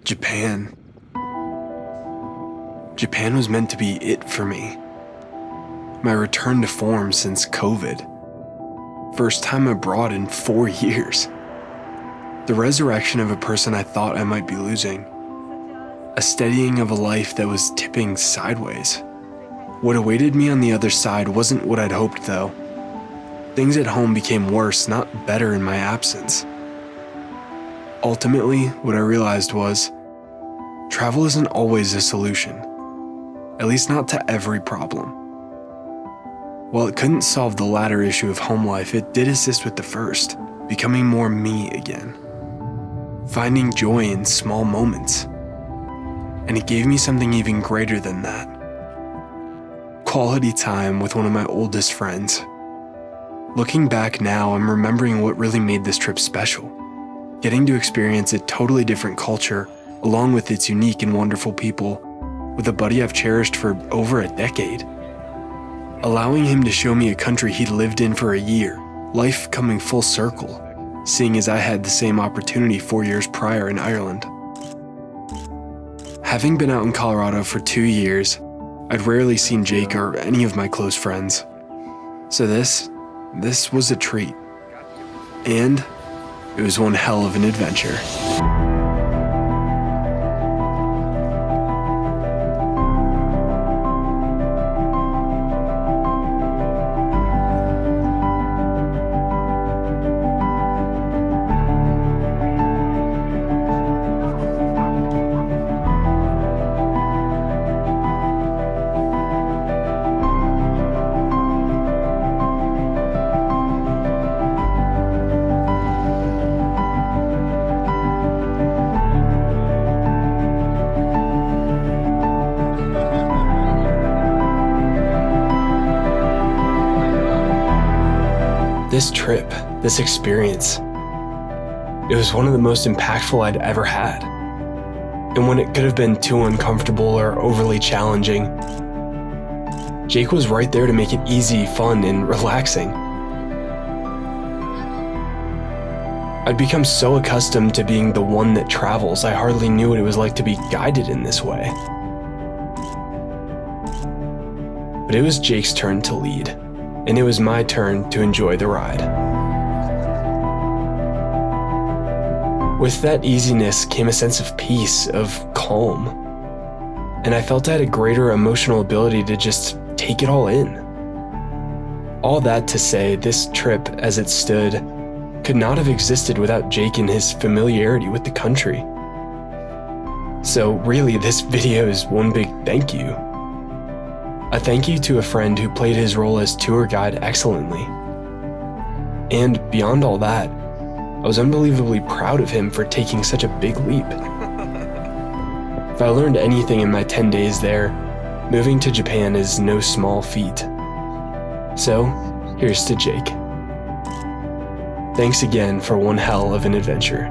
Japan. Japan was meant to be it for me. My return to form since COVID. First time abroad in 4 years. The resurrection of a person I thought I might be losing. A steadying of a life that was tipping sideways. What awaited me on the other side wasn't what I'd hoped though. Things at home became worse, not better in my absence. Ultimately, what I realized was, travel isn't always a solution. At least not to every problem. While it couldn't solve the latter issue of home life, it did assist with the first, becoming more me again. Finding joy in small moments. And it gave me something even greater than that. Quality time with one of my oldest friends. Looking back now, I'm remembering what really made this trip special. Getting to experience a totally different culture, along with its unique and wonderful people, with a buddy I've cherished for over a decade. Allowing him to show me a country he'd lived in for a year, life coming full circle, seeing as I had the same opportunity 4 years prior in Ireland. Having been out in Colorado for 2 years, I'd rarely seen Jake or any of my close friends. So this was a treat. And it was one hell of an adventure. This trip, this experience, it was one of the most impactful I'd ever had. And when it could have been too uncomfortable or overly challenging, Jake was right there to make it easy, fun, and relaxing. I'd become so accustomed to being the one that travels, I hardly knew what it was like to be guided in this way. But it was Jake's turn to lead. And it was my turn to enjoy the ride. With that easiness came a sense of peace, of calm. And I felt I had a greater emotional ability to just take it all in. All that to say, this trip, as it stood, could not have existed without Jake and his familiarity with the country. So really, this video is one big thank you. A thank you to a friend who played his role as tour guide excellently. And beyond all that, I was unbelievably proud of him for taking such a big leap. If I learned anything in my 10 days there, moving to Japan is no small feat. So, here's to Jake. Thanks again for one hell of an adventure.